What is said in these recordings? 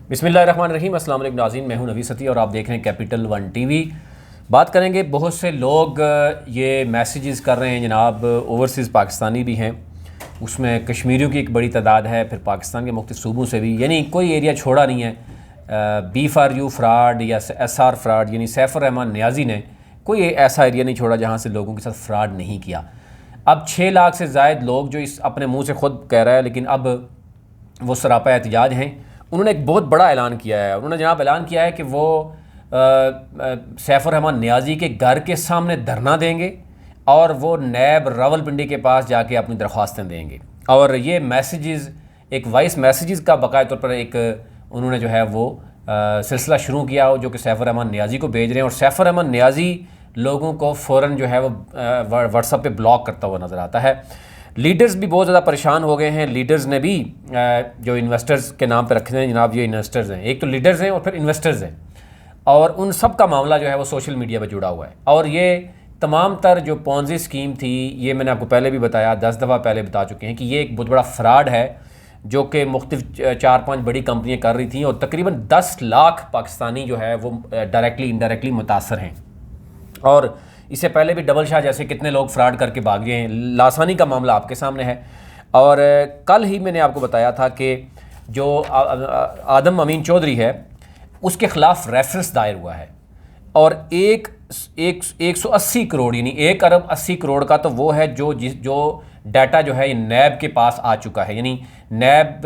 बिस्मिल्लाहिर्रहमानिर्रहीम। अस्सलाम वालेकुम नाज़रीन, मैं हूं नवी सती और आप देख रहे हैं कैपिटल वन टीवी। बात करेंगे, बहुत से लोग ये मैसेजेस कर रहे हैं जनाब, ओवरसीज़ पाकिस्तानी भी हैं, उसमें कश्मीरियों की एक बड़ी तादाद है, फिर पाकिस्तान के मुख्तलिफ सूबों से भी, यानी कोई एरिया छोड़ा नहीं है। B4U फ्रॉड या SR फ्रॉड, यानी सैफुर रहमान नियाज़ी ने कोई ऐसा एरिया नहीं छोड़ा जहाँ से लोगों के साथ फ्रॉड नहीं किया। अब 6 लाख से ज़ायद लोग जो इस अपने मुँह से ख़ुद कह रहा है, लेकिन अब वो सरापा एहतिजाज हैं। उन्होंने एक बहुत बड़ा ऐलान किया है। उन्होंने जनाब ऐलान किया है कि वो सैफुर रहमान नियाज़ी के घर के सामने धरना देंगे और वो नैब रावलपिंडी के पास जाके अपनी दरख्वास्तें देंगे। और ये मैसेजेस, एक वॉइस मैसेजेस का बाकायदा तौर पर एक उन्होंने जो है वो सिलसिला शुरू किया, जो कि सैफुर रहमान नियाज़ी को भेज रहे हैं। और सैफुर रहमान नियाज़ी लोगों को फ़ौरन जो है वो व्हाट्सएप पे ब्लॉक करता हुआ नज़र आता है। लीडर्स भी बहुत ज़्यादा परेशान हो गए हैं। लीडर्स ने भी जो इन्वेस्टर्स के नाम पे रखे हैं जनाब, ये इन्वेस्टर्स हैं, एक तो लीडर्स हैं और फिर इन्वेस्टर्स हैं, और उन सब का मामला जो है वो सोशल मीडिया पे जुड़ा हुआ है। और ये तमाम तर जो पोंजी स्कीम थी, ये मैंने आपको पहले भी बताया, 10 दफ़ा पहले बता चुके हैं कि ये एक बहुत बड़ा फ्रॉड है जो कि मुख्तलिफ 4-5 बड़ी कंपनियाँ कर रही थी, और तकरीबन 10 लाख पाकिस्तानी जो है वो डायरेक्टली इनडायरेक्टली मुतासर हैं। और इससे पहले भी डबल शाह जैसे कितने लोग फ्रॉड करके भाग गए हैं। लासानी का मामला आपके सामने है। और कल ही मैंने आपको बताया था कि जो आदम अमीन चौधरी है उसके ख़िलाफ़ रेफरेंस दायर हुआ है, और 180 करोड़ यानी 1 अरब 80 करोड़ का तो वो है जो डाटा जो है ये नैब के पास आ चुका है। यानी नैब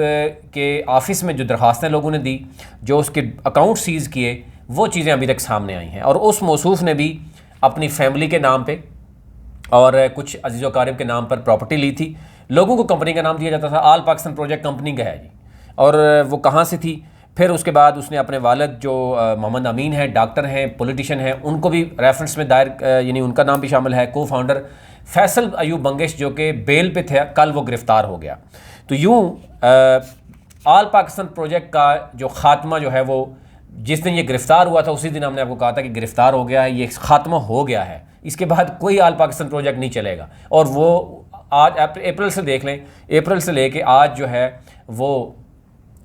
के ऑफिस में जो दरख्वास्तें लोगों ने दी, जो उसके अकाउंट सीज़ किए, वो चीज़ें अभी तक सामने आई हैं। और उस मौसूफ़ ने भी अपनी फैमिली के नाम पे और कुछ अजीज़ व अकारिब के नाम पर प्रॉपर्टी ली थी। लोगों को कंपनी का नाम दिया जाता था, आल पाकिस्तान प्रोजेक्ट कंपनी का है जी, और वो कहाँ से थी। फिर उसके बाद उसने अपने वालिद जो मोहम्मद अमीन है, डॉक्टर हैं, पॉलिटिशियन हैं, उनको भी रेफरेंस में दायर, यानी उनका नाम भी शामिल है। को फाउंडर फैसल अयूब बंगश जो कि बेल पे थे, कल वो गिरफ़्तार हो गया। तो यूँ आल पाकिस्तान प्रोजेक्ट का जो ख़ात्मा जो है वो, जिस दिन ये गिरफ़्तार हुआ था उसी दिन हमने आपको कहा था कि गिरफ़्तार हो गया है, ये ख़ात्मा हो गया है, इसके बाद कोई आल पाकिस्तान प्रोजेक्ट नहीं चलेगा। और वो आज अप्रैल से देख लें, अप्रैल से लेके आज जो है वो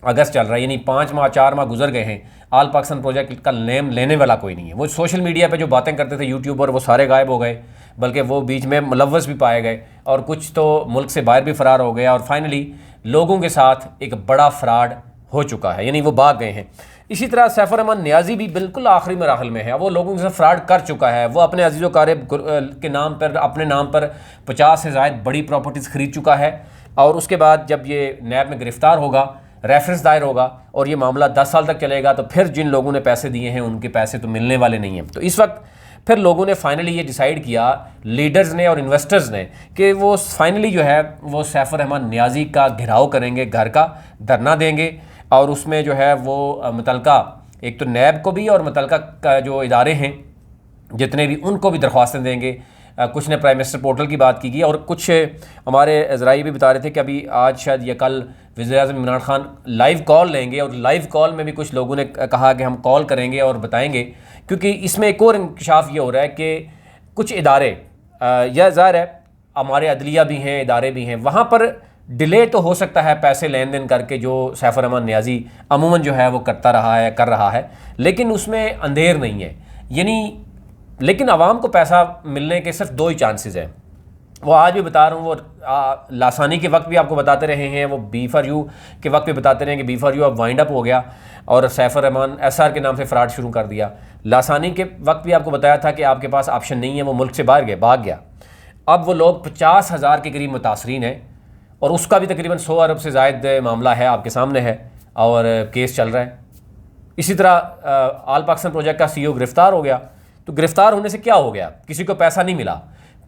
अगस्त चल रहा है, यानी 5 माह 4 माह गुजर गए हैं, आल पाकिस्तान प्रोजेक्ट का नेम लेने वाला कोई नहीं है। वो सोशल मीडिया पे जो बातें करते थे यूट्यूबर, वो सारे गायब हो गए, बल्कि वो बीच में मुलव्वस भी पाए गए, और कुछ तो मुल्क से बाहर भी फ़रार हो गया, और फाइनली लोगों के साथ एक बड़ा फ्रॉड हो चुका है, यानी वो भाग गए हैं। इसी तरह सैफुर रहमान नियाज़ी भी बिल्कुल आखिरी मराहल में है। वो लोगों के साथ फ्रॉड कर चुका है। वो अपने अजीज़ व अकारिब के नाम पर, अपने नाम पर 50 से ज़ायद बड़ी प्रॉपर्टीज़ ख़रीद चुका है। और उसके बाद जब ये नैब में गिरफ़्तार होगा, रेफरेंस दायर होगा और ये मामला 10 साल तक चलेगा, तो फिर जिन लोगों ने पैसे दिए हैं उनके पैसे तो मिलने वाले नहीं हैं। तो इस वक्त फिर लोगों ने फाइनली ये डिसाइड किया, लीडर्स ने और इन्वेस्टर्स ने, कि वो फाइनली जो है वो सैफुर रहमान नियाज़ी का घेराव करेंगे, घर का धरना देंगे, और उसमें जो है वो मुतलका एक तो नैब को भी और मुतलका का जो इदारे हैं जितने भी, उनको भी दरख्वास्तें देंगे। कुछ ने प्राइम मिनिस्टर पोर्टल की बात की गई, और कुछ हमारे ज़राई भी बता रहे थे कि अभी आज शायद या कल वज़ीर-ए-आज़म इमरान खान लाइव कॉल लेंगे, और लाइव कॉल में भी कुछ लोगों ने कहा कि हम कॉल करेंगे और बताएंगे। क्योंकि इसमें एक और इंकशाफ ये हो रहा है कि कुछ इदारे, या ज़ाहिर है हमारे अदलिया भी हैं, इदारे भी हैं, वहाँ पर डिले तो हो सकता है पैसे लेन देन करके, जो सैफुर रहमान नियाज़ी अमूमन जो है वो कर रहा है, लेकिन उसमें अंधेर नहीं है। यानी लेकिन आवाम को पैसा मिलने के सिर्फ 2 ही चांसेस हैं। वो आज भी बता रहा हूँ, वो लासानी के वक्त भी आपको बताते रहे हैं, वो B4U के वक्त भी बताते रहे हैं कि B4U अब वाइंड अप हो गया और सैफुर रहमान SR के नाम से फ्रॉड शुरू कर दिया। लासानी के वक्त भी आपको बताया था कि आपके पास ऑप्शन नहीं है, वो मुल्क से बाहर भाग गया। अब वो लोग 50,000 के करीब मुतासरीन हैं, और उसका भी तकरीबन 100 अरब से ज़ायद मामला है, आपके सामने है, और केस चल रहा है। इसी तरह आल पाकिस्तान प्रोजेक्ट का CEO गिरफ़्तार हो गया। तो गिरफ़्तार होने से क्या हो गया? किसी को पैसा नहीं मिला।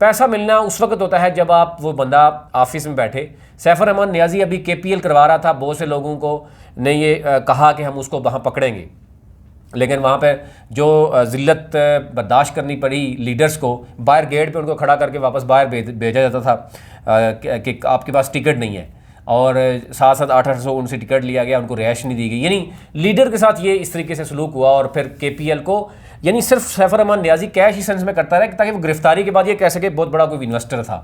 पैसा मिलना उस वक्त होता है जब आप, वो बंदा ऑफिस में बैठे, सैफुर रहमान नियाज़ी अभी KPL करवा रहा था, बहुत से लोगों को ने ये कहा कि हम उसको वहाँ पकड़ेंगे, लेकिन वहाँ पे जो ज़िल्लत बर्दाश्त करनी पड़ी लीडर्स को, बाहर गेट पे उनको खड़ा करके वापस बाहर भेजा जाता था कि आपके पास टिकट नहीं है, और 7-7 800 उनसे टिकट लिया गया, उनको रिहाइश नहीं दी गई। यानी लीडर के साथ ये इस तरीके से सलूक हुआ, और फिर KPL को, यानी सिर्फ सैफुर रहमान नियाज़ी कैश ही सेंस में करता रहा ताकि वो गिरफ्तारी के बाद ये कह सके बहुत बड़ा कोई इन्वेस्टर था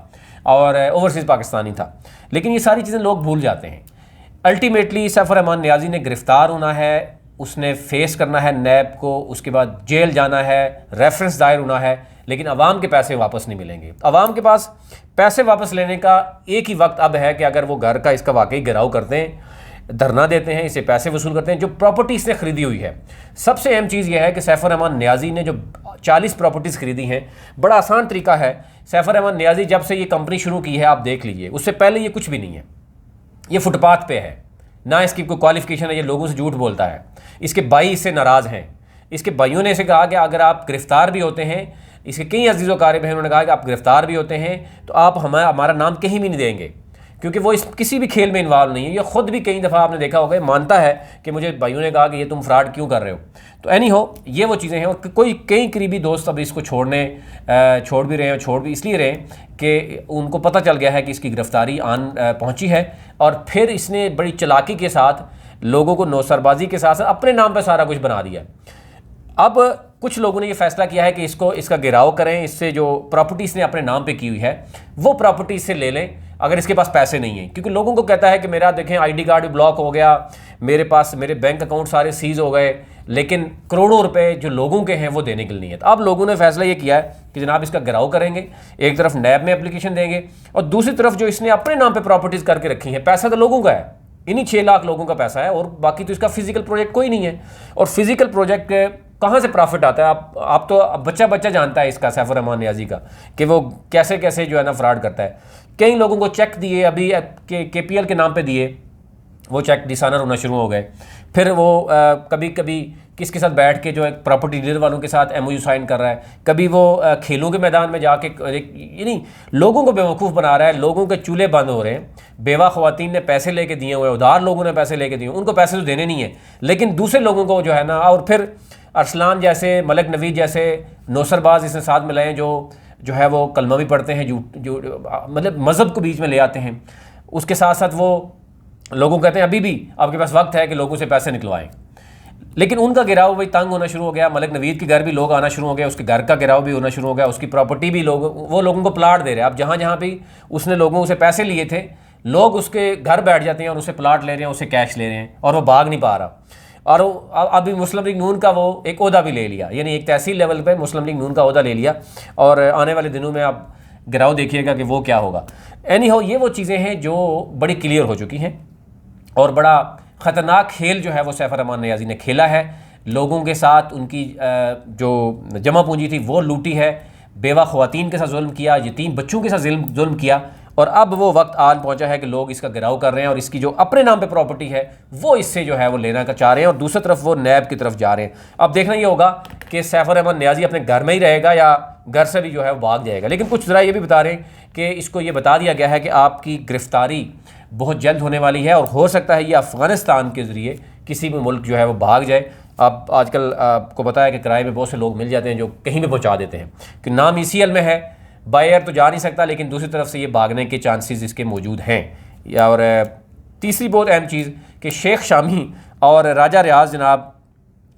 और ओवरसीज़ पाकिस्तानी था। लेकिन ये सारी चीज़ें लोग भूल जाते हैं। अल्टीमेटली सैफुर रहमान नियाज़ी ने गिरफ़्तार होना है, उसने फेस करना है नैब को, उसके बाद जेल जाना है, रेफरेंस दायर होना है, लेकिन आवाम के पैसे वापस नहीं मिलेंगे। आवाम के पास पैसे वापस लेने का एक ही वक्त अब है कि अगर वो घर का इसका वाकई गिराव करते हैं, धरना देते हैं, इसे पैसे वसूल करते हैं जो प्रॉपर्टी इसने खरीदी हुई है। सबसे अहम चीज़ यह है कि सैफुर रहमान नियाज़ी ने जो 40 प्रॉपर्टीज़ खरीदी हैं, बड़ा आसान तरीका है। सैफुर रहमान नियाज़ी जब से ये कंपनी शुरू की है, आप देख लीजिए, उससे पहले ये कुछ भी नहीं है, ये फुटपाथ पे है, ना इसकी कोई क्वालिफिकेशन है, ये लोगों से झूठ बोलता है। इसके भाई इससे नाराज़ हैं, इसके भाइयों ने इसे कहा कि अगर आप गिरफ्तार भी होते हैं, इसके कई अजीज़ व क़ारिब हैं, उन्होंने कहा कि आप गिरफ्तार भी होते हैं तो आप हमारा नाम कहीं भी नहीं देंगे, क्योंकि वो इस किसी भी खेल में इन्वॉल्व नहीं है। ये ख़ुद भी कई दफ़ा आपने देखा होगा मानता है कि मुझे भाइयों ने कहा कि ये तुम फ्रॉड क्यों कर रहे हो। तो एनी हो, ये वो चीज़ें हैं। और कोई कई करीबी दोस्त अब इसको छोड़ भी रहे हैं, छोड़ भी इसलिए रहे कि उनको पता चल गया है कि इसकी गिरफ्तारी पहुँची है, और फिर इसने बड़ी चालाकी के साथ लोगों को नौसरबाजी के साथ साथ अपने नाम पर सारा कुछ बना दिया। अब कुछ लोगों ने ये फैसला किया है कि इसका गिराव करें, इससे जो प्रॉपर्टी इसने अपने नाम पे की हुई है वो प्रॉपर्टी इससे ले लें अगर इसके पास पैसे नहीं हैं। क्योंकि लोगों को कहता है कि मेरा देखें आईडी कार्ड भी ब्लॉक हो गया, मेरे बैंक अकाउंट सारे सीज हो गए, लेकिन करोड़ों रुपए जो लोगों के हैं वो देने के लिए नहीं है। तो अब लोगों ने फैसला ये किया है कि जनाब इसका गिराव करेंगे, एक तरफ नैब में एप्लीकेशन देंगे और दूसरी तरफ जो इसने अपने नाम पर प्रॉपर्टीज़ करके रखी हैं, पैसा तो लोगों का है, इन्हीं 6 लाख लोगों का पैसा है, और बाकी तो इसका फिजिकल प्रोजेक्ट कोई नहीं है। और फिजिकल प्रोजेक्ट कहाँ से प्रॉफिट आता है? आप तो बच्चा जानता है इसका, सैफुर रहमान नियाज़ी का, कि वो कैसे कैसे जो है ना फ्रॉड करता है। कई लोगों को चेक दिए, अभी KPL के नाम पे दिए, वो चेक डिसऑनर होना शुरू हो गए। फिर वो कभी कभी किसके साथ बैठ के जो है प्रॉपर्टी डीलर वालों के साथ MOU साइन कर रहा है, कभी वो खेलों के मैदान में जाके यानी लोगों को बेवकूफ़ बना रहा है। लोगों के चूल्हे बंद हो रहे हैं, बेवा ख़वातीन ने पैसे लेके दिए हुए, उधार लोगों ने पैसे लेके दिए, उनको पैसे तो देने नहीं है, लेकिन दूसरे लोगों को जो है ना, और फिर अरसलान जैसे, मलक नवीद जैसे नौसरबाज इसने साथ मिलाए जो है वो कलमा भी पढ़ते हैं, जो मतलब मज़हब को बीच में ले आते हैं। उसके साथ साथ वो लोगों को कहते हैं अभी भी आपके पास वक्त है कि लोगों से पैसे निकलवाएं, लेकिन उनका गिराव भाई तंग होना शुरू हो गया। मलक नवीद के घर भी लोग आना शुरू हो गए, उसके घर का गिराव भी होना शुरू हो गया, उसकी प्रॉपर्टी भी वो लोगों को प्लाट दे रहे हैं। अब जहाँ भी उसने लोगों से पैसे लिए थे, लोग उसके घर बैठ जाते हैं और उसे प्लाट ले रहे हैं, उसे कैश ले रहे हैं, और वो भाग नहीं पा रहा। और अभी मुस्लिम लीग नून का वो एक ओहदा भी ले लिया, यानी एक तहसील लेवल पे मुस्लिम लीग नून का ओहदा ले लिया, और आने वाले दिनों में आप गिराव देखिएगा कि वो क्या होगा। एनी हो, ये वो चीज़ें हैं जो बड़ी क्लियर हो चुकी हैं, और बड़ा ख़तरनाक खेल जो है वो सैफुर रहमान नियाज़ी ने खेला है। लोगों के साथ उनकी जो जमा पूंजी थी वो लूटी है, बेवा ख़वातीन के साथ जुल्म किया, यतीम बच्चों के साथ जुल्म किया, और अब वो वक्त आन पहुंचा है कि लोग इसका गिराव कर रहे हैं, और इसकी जो अपने नाम पे प्रॉपर्टी है वो इससे जो है वो लेना का चाह रहे हैं, और दूसरी तरफ वो नैब की तरफ जा रहे हैं। अब देखना ये होगा कि सैफुर रहमान नियाज़ी अपने घर में ही रहेगा या घर से भी जो है वो भाग जाएगा। लेकिन कुछ ज़रा ये भी बता रहे हैं कि इसको ये बता दिया गया है कि आपकी गिरफ्तारी बहुत जल्द होने वाली है, और हो सकता है ये अफ़गानिस्तान के ज़रिए किसी भी मुल्क जो है वो भाग जाए। अब आजकल आपको पता है कि किराए में बहुत से लोग मिल जाते हैं जो कहीं भी पहुँचा देते हैं, कि नाम ECL में है, बाय एयर तो जा नहीं सकता, लेकिन दूसरी तरफ से ये भागने के चांसेस इसके मौजूद हैं। और तीसरी बहुत अहम चीज़ कि शेख शामी और राजा रियाज जनाब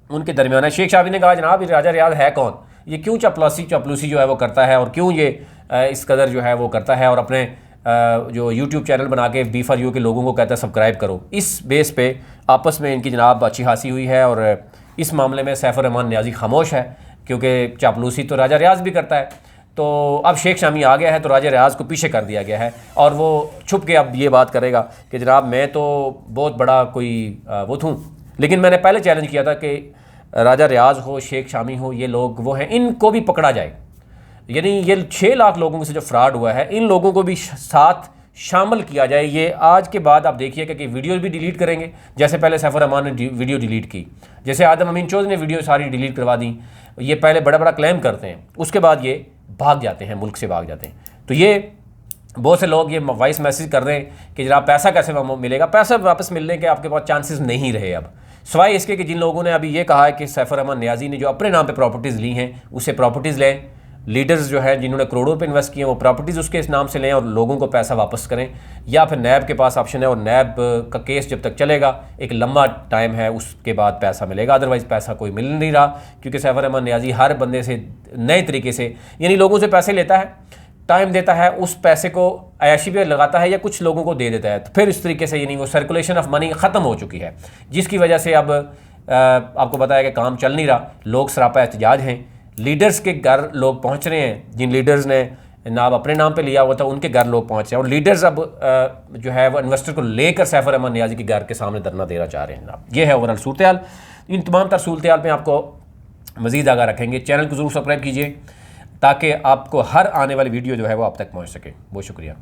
उनके दरमियान है। शेख शामी ने कहा जनाब ये राजा रियाज है कौन, ये क्यों चपलूसी जो है वो करता है, और क्यों ये इस कदर जो है वो करता है, और अपने जो YouTube चैनल बना के B4U के लोगों को कहता है सब्सक्राइब करो। इस बेस पे आपस में इनकी जनाब अच्छी खासी हुई है, और इस मामले में सैफुर रहमान नियाज़ी खामोश है, क्योंकि चापलूसी तो राजा रियाज भी करता है। तो अब शेख शामी आ गया है, तो राजा रियाज को पीछे कर दिया गया है, और वो छुप के अब ये बात करेगा कि जनाब मैं तो बहुत बड़ा कोई वो थूँ, लेकिन मैंने पहले चैलेंज किया था कि राजा रियाज हो, शेख शामी हो, ये लोग वो हैं, इनको भी पकड़ा जाए। यानी ये 6 लाख लोगों से जो फ्रॉड हुआ है, इन लोगों को भी साथ शामिल किया जाए। ये आज के बाद आप देखिएगा कि वीडियोज़ भी डिलीट करेंगे, जैसे पहले सैफुर रहमान ने वीडियो डिलीट की, जैसे आदम अमीन चौधरी ने वीडियो सारी डिलीट करवा दी। ये पहले बड़ा क्लेम करते हैं, उसके बाद ये भाग जाते हैं, मुल्क से भाग जाते हैं। तो ये बहुत से लोग ये वॉइस मैसेज कर रहे हैं कि जनाब पैसा कैसे मिलेगा। पैसा वापस मिलने के आपके पास चांसेस नहीं रहे अब, सिवाय इसके कि जिन लोगों ने अभी ये कहा है कि सैफुर रहमान नियाज़ी ने जो अपने नाम पे प्रॉपर्टीज़ ली हैं उससे प्रॉपर्टीज़ लें। लीडर्स जो है जिन्होंने करोड़ों पे इन्वेस्ट किए वो प्रॉपर्टीज़ उसके इस नाम से लें और लोगों को पैसा वापस करें, या फिर नैब के पास ऑप्शन है, और नैब का केस जब तक चलेगा एक लंबा टाइम है, उसके बाद पैसा मिलेगा। अदरवाइज़ पैसा कोई मिल नहीं रहा, क्योंकि सैफुर रहमान नियाज़ी हर बंदे से नए तरीके से यानी लोगों से पैसे लेता है, टाइम देता है, उस पैसे को अयाशी पे लगाता है या कुछ लोगों को दे देता है, तो फिर इस तरीके से यानी वो सर्कुलेशन ऑफ मनी ख़त्म हो चुकी है, जिसकी वजह से अब आपको बताया कि काम चल नहीं रहा, लोग सरापा एहतजाज हैं, लीडर्स के घर लोग पहुंच रहे हैं, जिन लीडर्स ने नाम अपने नाम पे लिया हुआ था उनके घर लोग पहुंच रहे हैं, और लीडर्स अब जो है वो इन्वेस्टर को लेकर सैफ रहमान नियाज़ी के घर के सामने धरना देना चाह रहे हैं जनाब। ये है ओवरऑल सूरत हाल। इन तमाम तर सूरत हाल में आपको मज़ीद आगाह रखेंगे। चैनल को ज़रूर सब्सक्राइब कीजिए ताकि आपको हर आने वाली वीडियो जो है वो आप तक पहुँच सके। बहुत शुक्रिया।